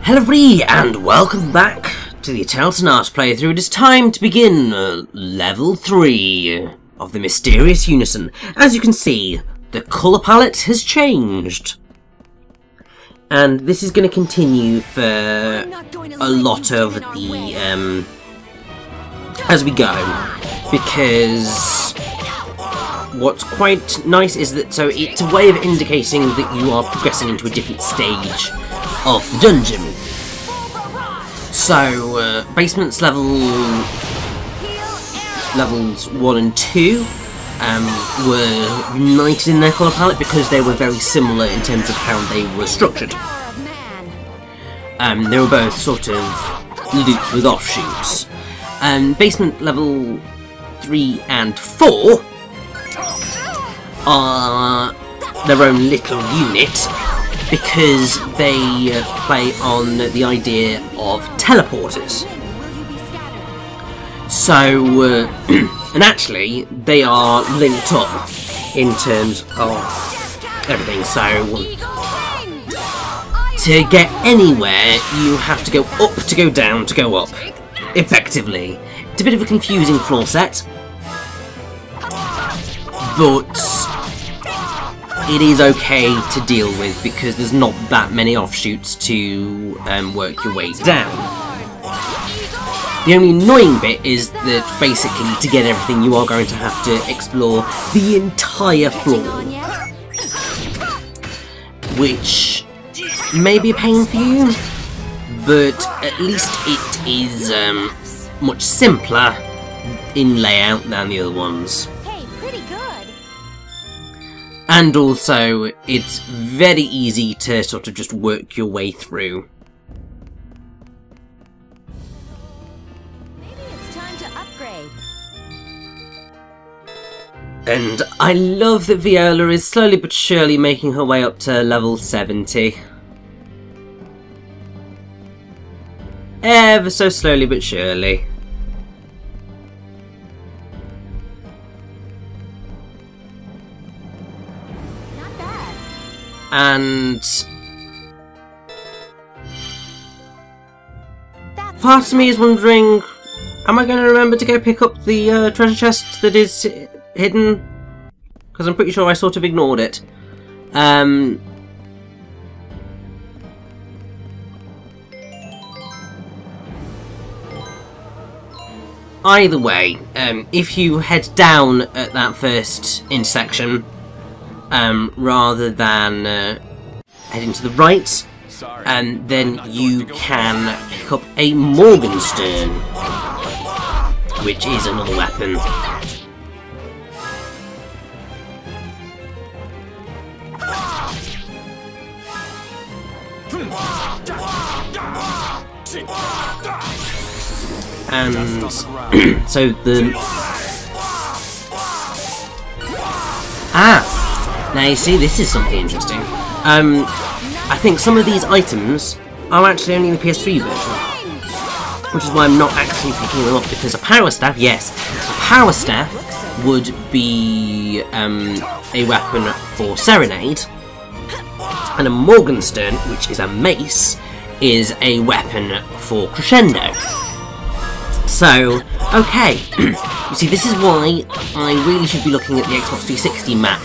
Hello everybody, and welcome back to the Sonata playthrough. It is time to begin level 3 of the Mysterious Unison. As you can see, the colour palette has changed. And this is going to continue for a lot of the, as we go. Because what's quite nice is that, so it's a way of indicating that you are progressing into a different stage of the dungeon. So, basements levels 1 and 2 were united in their colour palette because they were very similar in terms of how they were structured. They were both sort of loops with offshoots. Basement level 3 and 4 are their own little unit, because they play on the idea of teleporters. So, and actually, they are linked up in terms of everything. So, to get anywhere, you have to go up to go down to go up, effectively. It's a bit of a confusing floor set, but it is okay to deal with because there's not that many offshoots to work your way down. The only annoying bit is that basically to get everything you are going to have to explore the entire floor, which may be a pain for you, but at least it is much simpler in layout than the other ones. And also, it's very easy to sort of just work your way through. Maybe it's time to upgrade. And I love that Viola is slowly but surely making her way up to level 70. Ever so slowly but surely. And part of me is wondering, am I going to remember to go pick up the treasure chest that is hidden? Because I'm pretty sure I sort of ignored it. Either way, if you head down at that first intersection, rather than heading to the right, and then you can pick up a Morgenstern, which is another weapon. And so the now you see, this is something interesting. I think some of these items are actually only in the PS3 version, which is why I'm not actually picking them up, because a power staff, yes, a power staff would be a weapon for Serenade, and a Morgenstern, which is a mace, is a weapon for Crescendo. So, okay, you see, this is why I really should be looking at the Xbox 360 map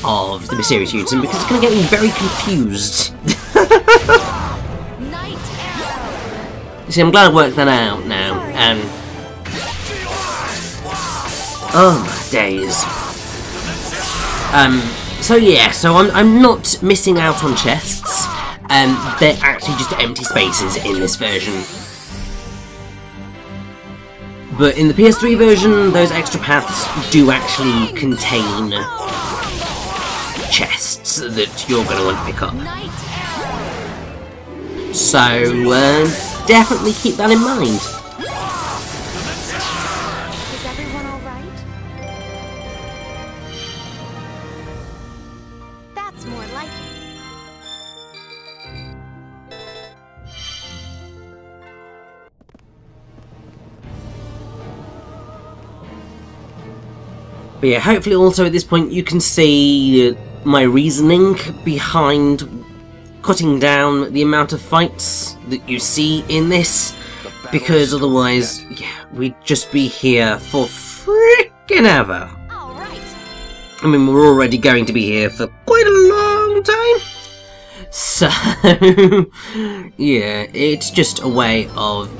of the Mysterious Unison, because it's going to get me very confused. You see, I'm glad I worked that out now, and oh my days. So yeah, so I'm not missing out on chests, they're actually just empty spaces in this version. But in the PS3 version, those extra paths do actually contain chests that you're going to want to pick up. So, definitely keep that in mind. Is everyone alright? That's more like it. But yeah, hopefully also at this point you can see my reasoning behind cutting down the amount of fights that you see in this, because otherwise, yeah, we'd just be here for frickin' ever. All right. I mean, we're already going to be here for quite a long time. So, yeah, it's just a way of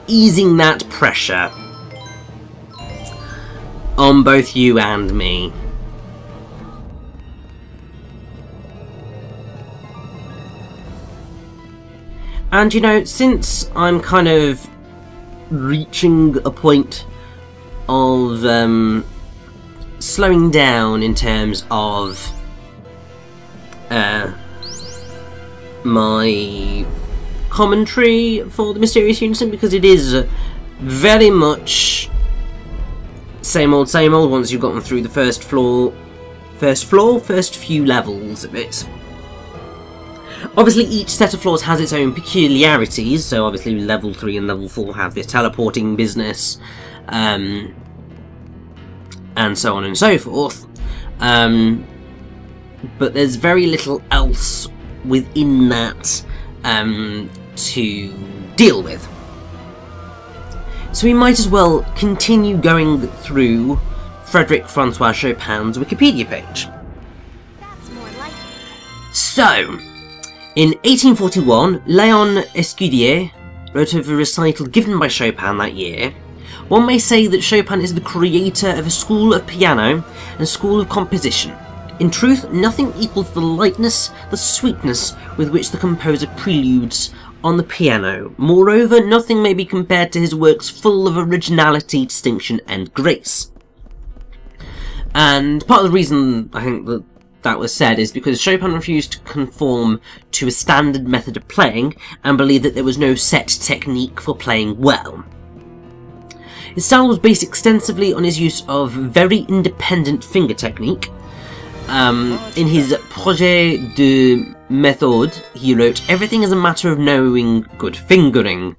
easing that pressure on both you and me. And you know, since I'm kind of reaching a point of slowing down in terms of my commentary for the Mysterious Unison, because it is very much same old once you've gotten through the first few levels of it. Obviously each set of floors has its own peculiarities, so obviously level 3 and level 4 have this teleporting business, and so on and so forth, but there's very little else within that to deal with. So we might as well continue going through Frédéric Francois Chopin's Wikipedia page. That's more like it. So, in 1841, Léon Escudier wrote of a recital given by Chopin that year. One may say that Chopin is the creator of a school of piano and a school of composition. In truth, nothing equals the lightness, the sweetness with which the composer preludes on the piano. Moreover, nothing may be compared to his works full of originality, distinction, and grace. And part of the reason I think that was said is because Chopin refused to conform to a standard method of playing and believed that there was no set technique for playing well. His style was based extensively on his use of very independent finger technique. In his Projet de Méthode, he wrote, "Everything is a matter of knowing good fingering.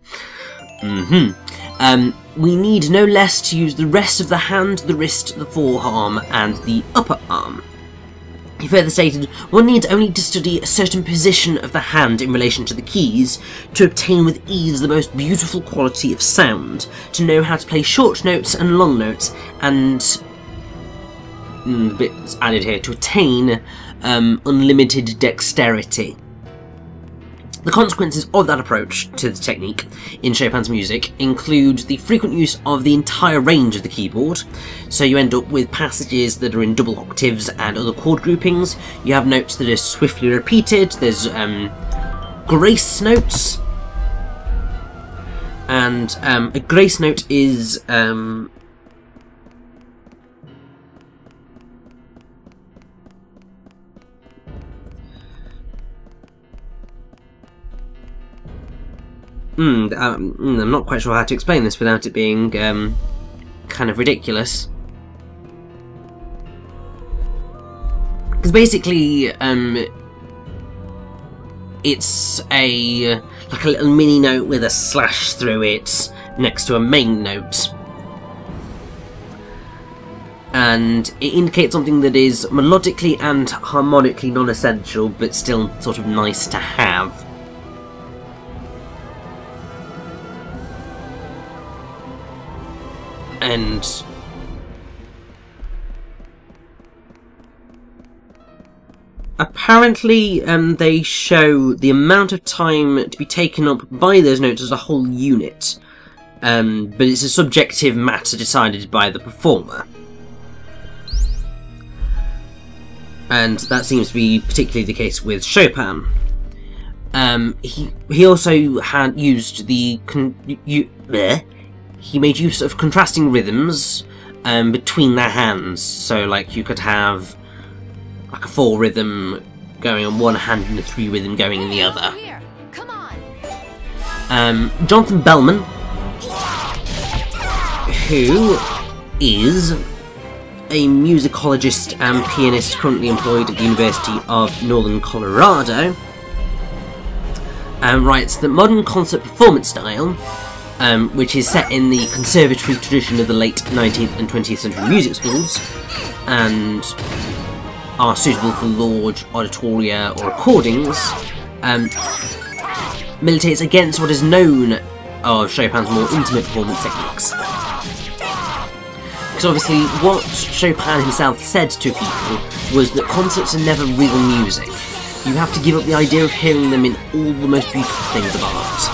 We need no less to use the rest of the hand, the wrist, the forearm, and the upper arm." He further stated, "One needs only to study a certain position of the hand in relation to the keys to obtain with ease the most beautiful quality of sound, to know how to play short notes and long notes, and bits added here, to attain unlimited dexterity." The consequences of that approach to the technique in Chopin's music include the frequent use of the entire range of the keyboard, so you end up with passages that are in double octaves and other chord groupings. You have notes that are swiftly repeated, there's grace notes, and a grace note is I'm not quite sure how to explain this without it being kind of ridiculous. Because basically, it's like a little mini note with a slash through it next to a main note. And it indicates something that is melodically and harmonically non-essential, but still sort of nice to have. And apparently they show the amount of time to be taken up by those notes as a whole unit, but it's a subjective matter decided by the performer. And that seems to be particularly the case with Chopin. He also had used the he made use of contrasting rhythms between their hands. So, like, you could have like a 4 rhythm going on one hand and a 3 rhythm going in the other. Here. Come on. Jonathan Bellman, who is a musicologist and pianist currently employed at the University of Northern Colorado, writes that modern concert performance style, which is set in the conservatory tradition of the late 19th and 20th century music schools, and are suitable for large auditoria or recordings, militates against what is known of Chopin's more intimate performance techniques. Because obviously what Chopin himself said to people was that concerts are never real music. You have to give up the idea of hearing them in all the most beautiful things of art.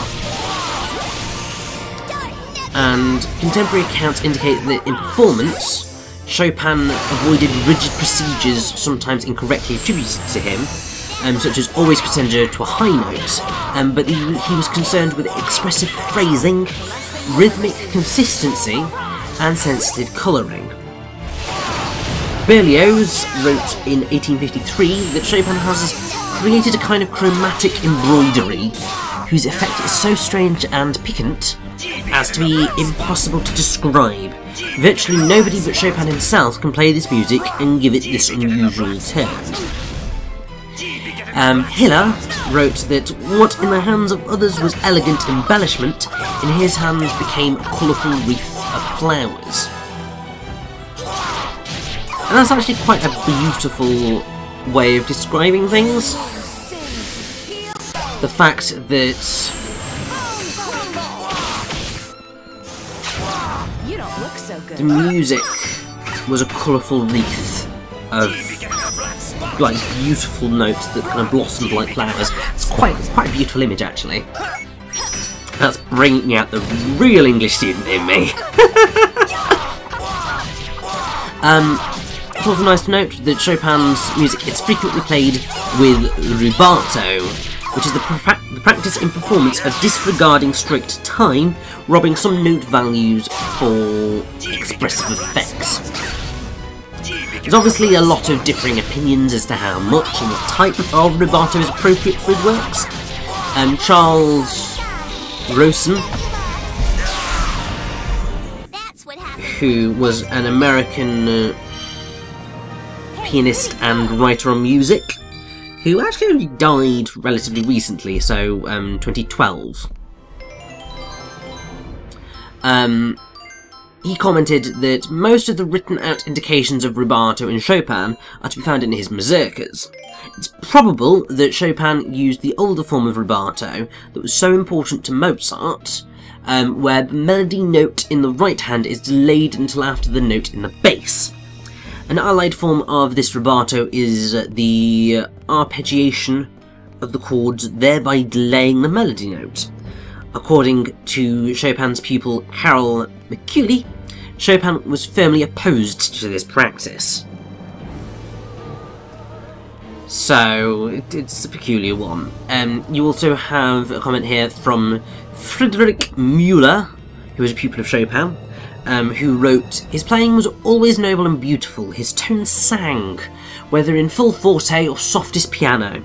And contemporary accounts indicate that in performance, Chopin avoided rigid procedures sometimes incorrectly attributed to him, such as always crescendo to a high note, but he was concerned with expressive phrasing, rhythmic consistency, and sensitive colouring. Berlioz wrote in 1853 that Chopin has created a kind of chromatic embroidery whose effect is so strange and piquant as to be impossible to describe. Virtually nobody but Chopin himself can play this music and give it this unusual turn. Hiller wrote that what in the hands of others was elegant embellishment, in his hands became a colourful wreath of flowers. And that's actually quite a beautiful way of describing things. The fact that the music was a colourful wreath of like beautiful notes that kind of blossomed like flowers. It's quite a beautiful image actually. That's bringing out the real English student in me. It's also nice to note that Chopin's music is frequently played with rubato, which is the practice in performance of disregarding strict time, robbing some note values for expressive effects. There's obviously a lot of differing opinions as to how much and what type of rubato is appropriate for his works. Charles Rosen, who was an American pianist and writer on music, who actually only died relatively recently, so 2012. He commented that most of the written out indications of rubato in Chopin are to be found in his mazurkas. It's probable that Chopin used the older form of rubato that was so important to Mozart, where the melody note in the right hand is delayed until after the note in the bass. An allied form of this rubato is the arpeggiation of the chords, thereby delaying the melody note. According to Chopin's pupil Carol McCulley, Chopin was firmly opposed to this practice. So, it's a peculiar one. You also have a comment here from Friedrich Müller, who was a pupil of Chopin, who wrote, "His playing was always noble and beautiful. His tones sang, whether in full forte or softest piano.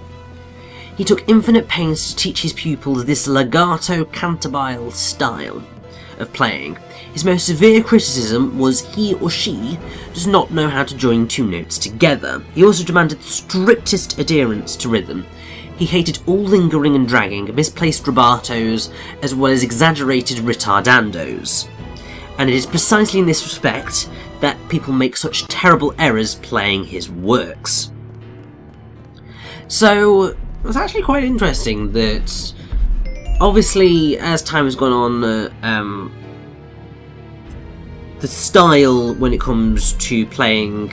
He took infinite pains to teach his pupils this legato cantabile style of playing. His most severe criticism was he or she does not know how to join two notes together. He also demanded the strictest adherence to rhythm. He hated all lingering and dragging, misplaced rubatos, as well as exaggerated ritardandos. And it is precisely in this respect that people make such terrible errors playing his works." So, it's actually quite interesting that, obviously, as time has gone on, the style when it comes to playing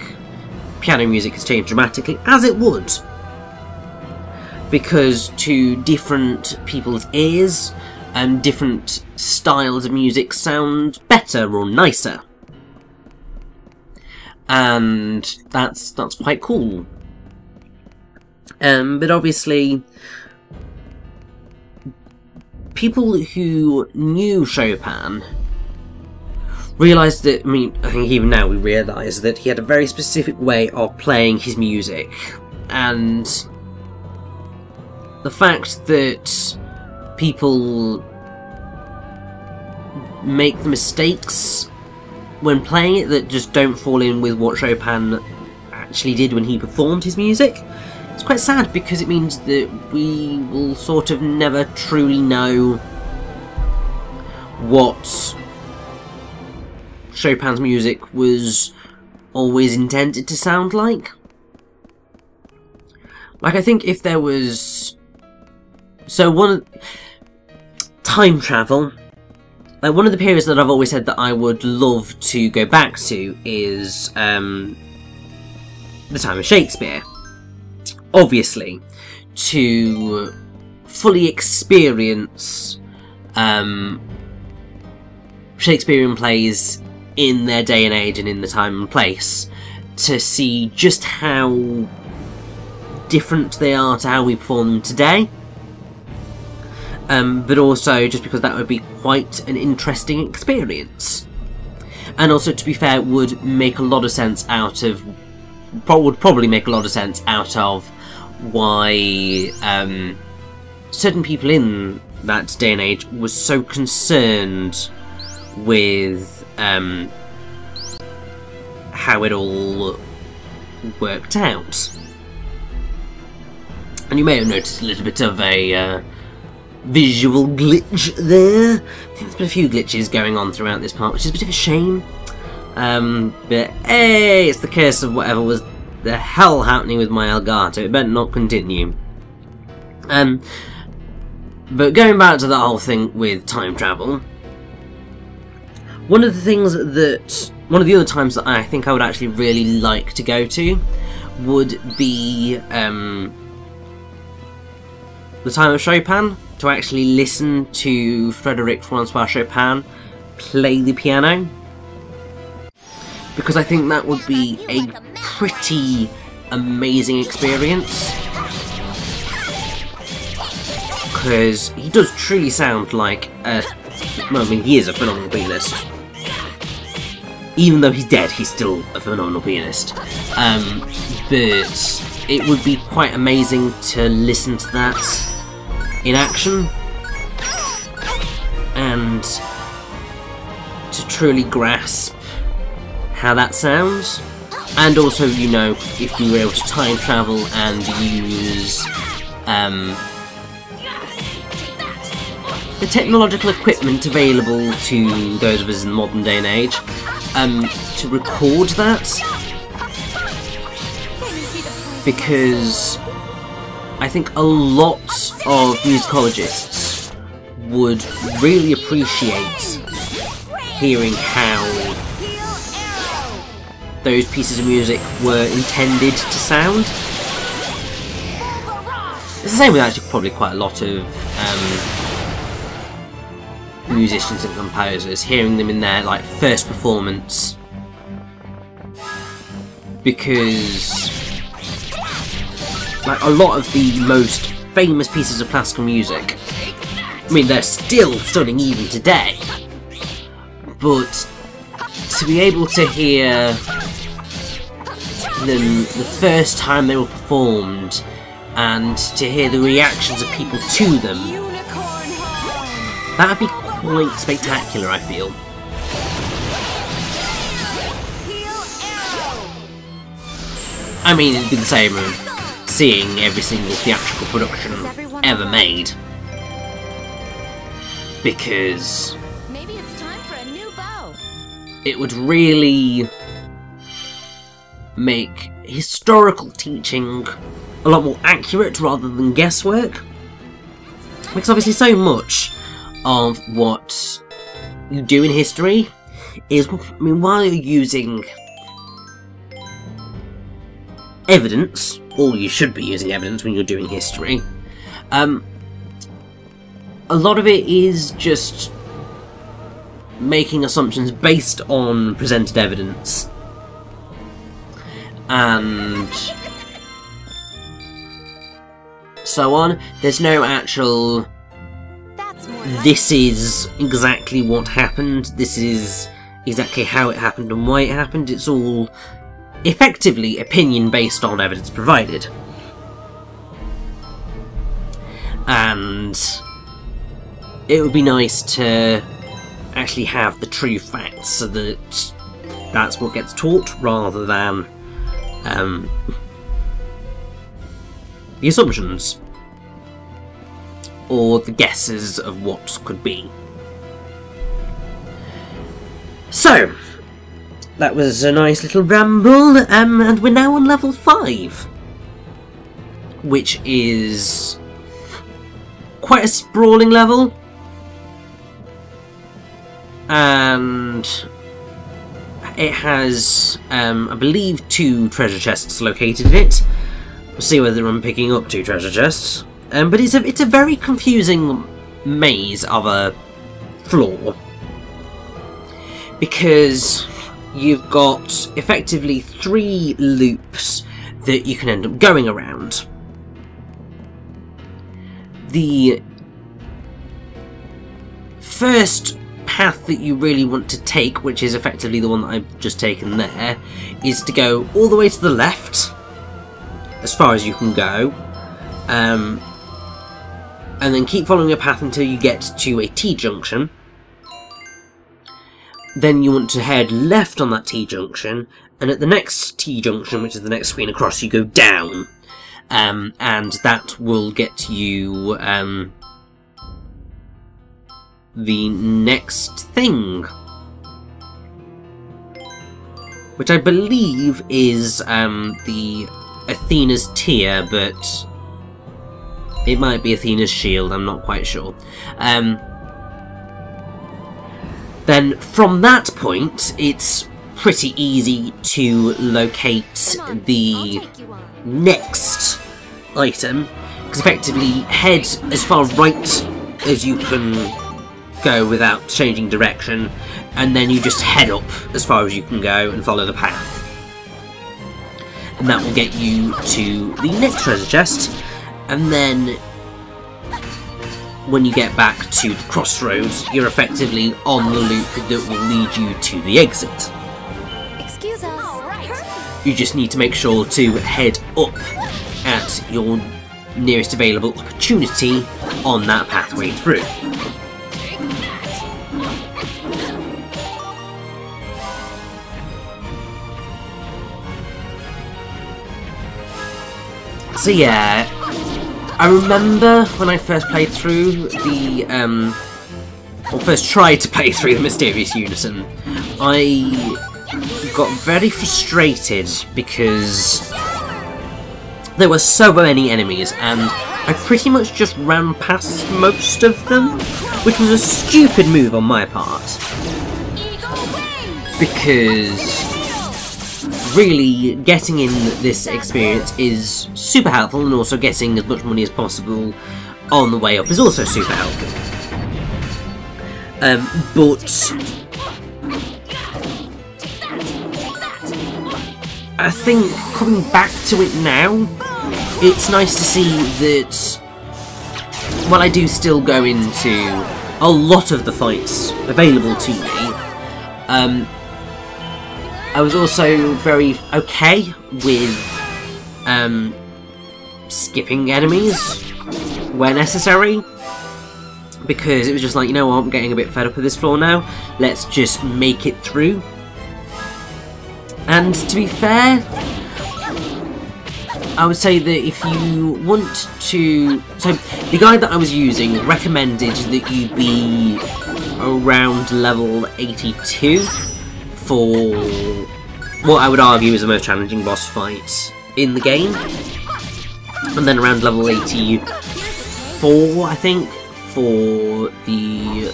piano music has changed dramatically, as it would. Because to different people's ears, different styles of music sound better or nicer. And that's quite cool. But obviously, people who knew Chopin realised that, I think even now we realise that he had a very specific way of playing his music. And the fact that people make the mistakes when playing it that just don't fall in with what Chopin actually did when he performed his music, it's quite sad, because it means that we will sort of never truly know what Chopin's music was always intended to sound like. Like, I think if there was So time travel. One of the periods that I've always said that I would love to go back to is the time of Shakespeare. Obviously, to fully experience Shakespearean plays in their day and age and in the time and place, to see just how different they are to how we perform them today. But also just because that would be quite an interesting experience. And also, to be fair, would make a lot of sense would probably make a lot of sense out of why certain people in that day and age were so concerned with how it all worked out. And you may have noticed a little bit of a visual glitch there. I think there's been a few glitches going on throughout this part, which is a bit of a shame. But hey, it's the curse of whatever was the hell happening with my Elgato. It better not continue. But going back to that whole thing with time travel, one of the other times that I think I would actually really like to go to would be the time of Chopin, to actually listen to Frédéric Francois Chopin play the piano, because I think that would be a pretty amazing experience, because he does truly sound like well, I mean, he is a phenomenal pianist. Even though he's dead, he's still a phenomenal pianist. But it would be quite amazing to listen to that in action, and to truly grasp how that sounds. And also, you know, if you were able to time travel and use the technological equipment available to those of us in the modern day and age, to record that, because I think a lot of musicologists would really appreciate hearing how those pieces of music were intended to sound. It's the same with actually probably quite a lot of musicians and composers, hearing them in their first performance, because a lot of the most famous pieces of classical music, I mean, they're still stunning even today, but to be able to hear them the first time they were performed, and to hear the reactions of people to them, that'd be quite spectacular, I feel. I mean, it'd be the same as seeing every single theatrical production ever made, because maybe it's time for a new bow. It would really make historical teaching a lot more accurate rather than guesswork, because obviously so much of what you do in history is, I mean, while you're using evidence, or you should be using evidence when you're doing history, a lot of it is just making assumptions based on presented evidence, and so on. There's no actual, this is exactly what happened, this is exactly how it happened and why it happened. It's all effectively opinion based on evidence provided. And it would be nice to actually have the true facts, so that that's what gets taught, rather than the assumptions or the guesses of what could be. So, that was a nice little ramble, and we're now on level 5, which is quite a sprawling level, and it has, I believe, 2 treasure chests located in it. We'll see whether I'm picking up 2 treasure chests. But it's a very confusing maze of a floor, because you've got effectively 3 loops that you can end up going around. The first path that you really want to take, which is effectively the one that I've just taken there, is to go all the way to the left, as far as you can go, and then keep following a path until you get to a T-junction. Then you want to head left on that T-junction, and at the next T-junction, which is the next screen across, you go down, and that will get you the next thing, which I believe is the Athena's Tear, but it might be Athena's Shield, I'm not quite sure. Then from that point, it's pretty easy to locate the next item, because effectively head as far right as you can go without changing direction, and then you just head up as far as you can go and follow the path. And that will get you to the next treasure chest, and then when you get back to the crossroads, you're effectively on the loop that will lead you to the exit. Excuse us. You just need to make sure to head up at your nearest available opportunity on that pathway through. So yeah, I remember when I first played through the, or first tried to play through the Mysterious Unison, I got very frustrated because there were so many enemies, and I pretty much just ran past most of them, which was a stupid move on my part, because really, getting in this experience is super helpful, and also getting as much money as possible on the way up is also super helpful. But I think coming back to it now, it's nice to see that while I do still go into a lot of the fights available to me, I was also very okay with skipping enemies where necessary, because it was just like, you know what, I'm getting a bit fed up with this floor now, let's just make it through. And to be fair, I would say that if you want to... So, the guide that I was using recommended that you be around level 82 for what I would argue is the most challenging boss fight in the game, and then around level 84, I think, for the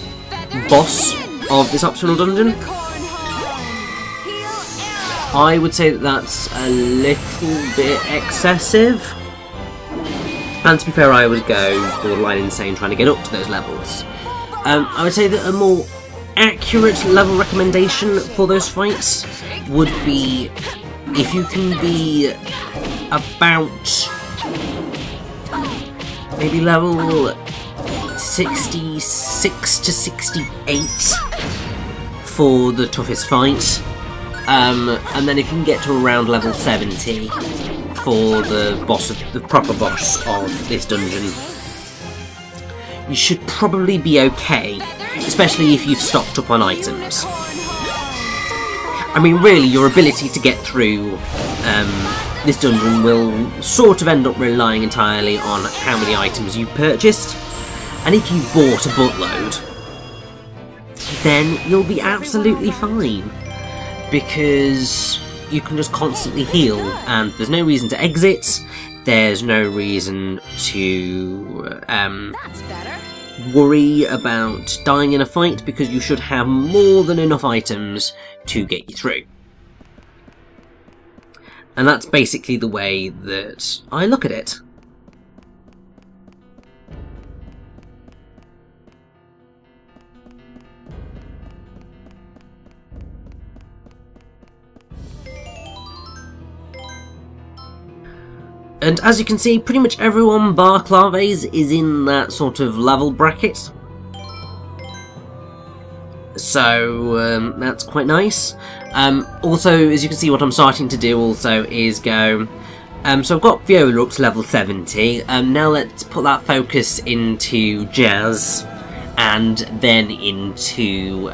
boss of this optional dungeon. I would say that that's a little bit excessive, and to be fair, I would go borderline insane trying to get up to those levels. I would say that a more accurate level recommendation for those fights would be if you can be about maybe level 66 to 68 for the toughest fight, and then if you can get to around level 70 for the boss, the proper boss of this dungeon, you should probably be okay, especially if you've stocked up on items. I mean, really, your ability to get through this dungeon will sort of end up relying entirely on how many items you've purchased, and if you bought a buttload, then you'll be absolutely fine, because you can just constantly heal, and there's no reason to exit, there's no reason to That's better. worry about dying in a fight, because you should have more than enough items to get you through. And that's basically the way that I look at it. And as you can see, pretty much everyone bar Claves is in that sort of level bracket. So that's quite nice. Also, as you can see, what I'm starting to do also is go... so I've got Viola up to level 70. Now let's put that focus into Jazz, and then into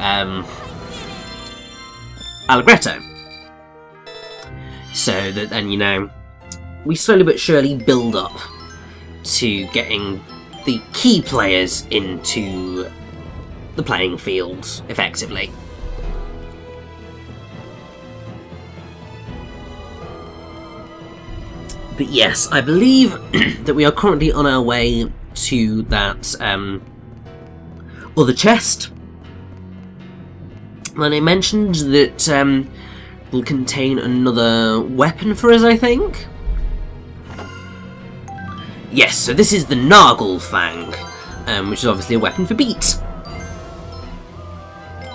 Allegretto. So that then, you know, we slowly but surely build up to getting the key players into the playing field effectively. But yes, I believe that we are currently on our way to that other chest. And I mentioned that will contain another weapon for us, I think. Yes, so this is the Nagelfang, which is obviously a weapon for Beat.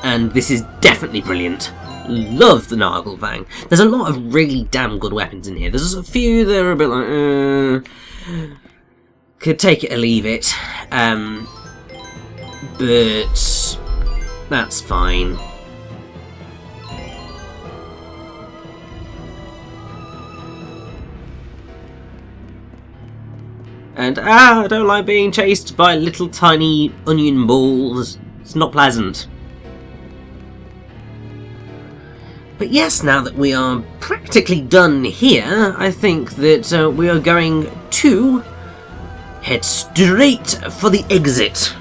And this is definitely brilliant. Love the Nagelfang. There's a lot of really damn good weapons in here. There's a few that are a bit like, could take it or leave it. But that's fine. And I don't like being chased by little tiny onion balls. It's not pleasant. But yes, now that we are practically done here, I think that we are going to head straight for the exit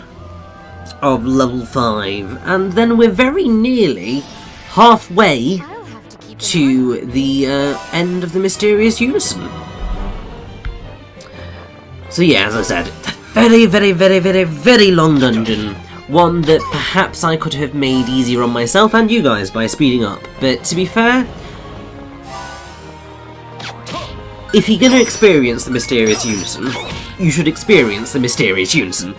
of level 5. And then we're very nearly halfway to the end of the Mysterious Unison. So yeah, as I said, it's a very, very, very, very, very long dungeon. One that perhaps I could have made easier on myself and you guys by speeding up. But to be fair, if you're going to experience the Mysterious Unison, you should experience the Mysterious Unison.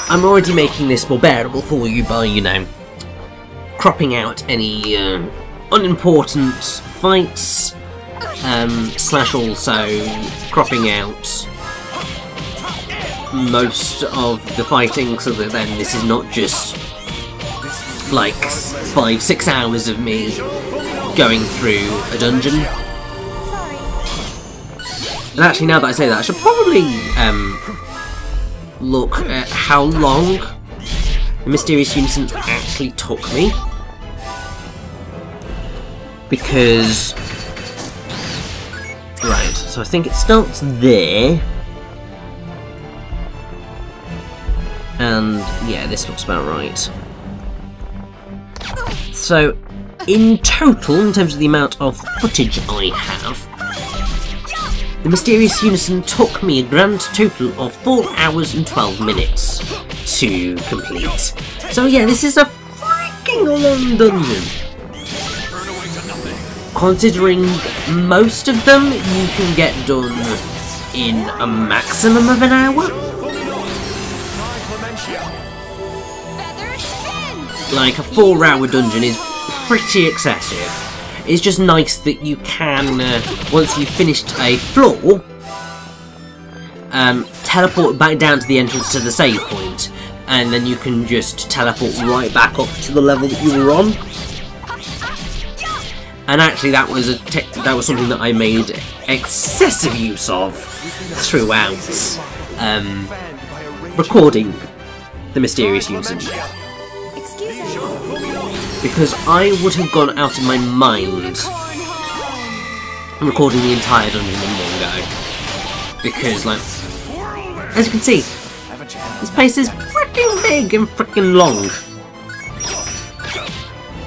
I'm already making this more bearable for you by, you know, cropping out any unimportant fights, slash also cropping out most of the fighting, so that then this is not just like 5-6 hours of me going through a dungeon. And actually, now that I say that, I should probably look at how long the Mysterious Unison actually took me, because right, so I think it starts there. And yeah, this looks about right. So, in total, in terms of the amount of footage I have, the Mysterious Unison took me a grand total of 4 hours and 12 minutes to complete. So yeah, this is a freaking long dungeon. Considering most of them you can get done in a maximum of an hour. Like, a 4-hour dungeon is pretty excessive. It's just nice that you can, once you've finished a floor, teleport back down to the entrance to the save point, and then you can just teleport right back up to the level that you were on. And actually, that was something that I made excessive use of throughout recording the Mysterious Unison. Because I would have gone out of my mind recording the entire dungeon in one go. Because, like, as you can see, this place is freaking big and freaking long.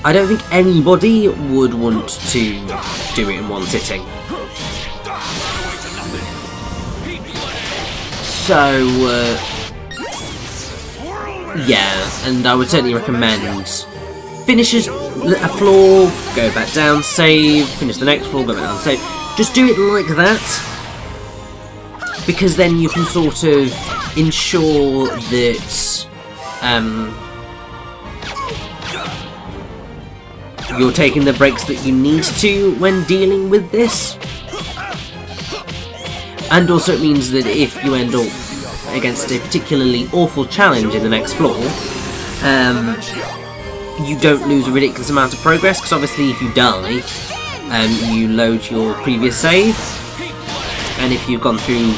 I don't think anybody would want to do it in one sitting. So, yeah, and I would certainly recommend finish a floor, go back down, save, finish the next floor, go back down, save. Just do it like that, because then you can sort of ensure that you're taking the breaks that you need to when dealing with this. And also it means that if you end up against a particularly awful challenge in the next floor, you don't lose a ridiculous amount of progress, because obviously if you die, you load your previous save, and if you've gone through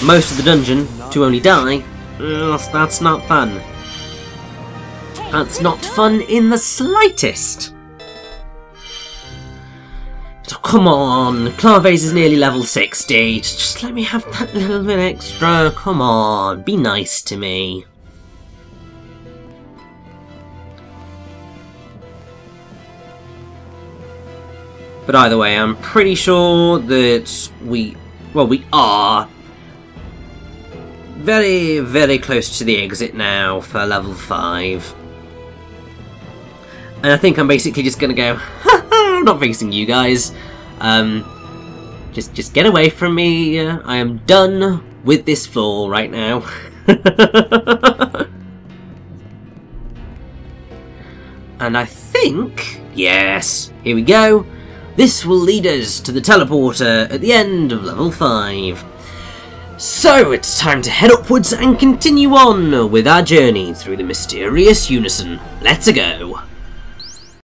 most of the dungeon to only die, that's not fun. That's not fun in the slightest. So come on, Claves is nearly level 60. Just let me have that little bit extra. Come on, be nice to me. But either way, I'm pretty sure that we are very, very close to the exit now for level 5. And I think I'm basically just gonna go, I'm not facing you guys. Just get away from me. I am done with this floor right now. And I think, yes, here we go. This will lead us to the teleporter at the end of level 5. So it's time to head upwards and continue on with our journey through the mysterious Unison. Let's go!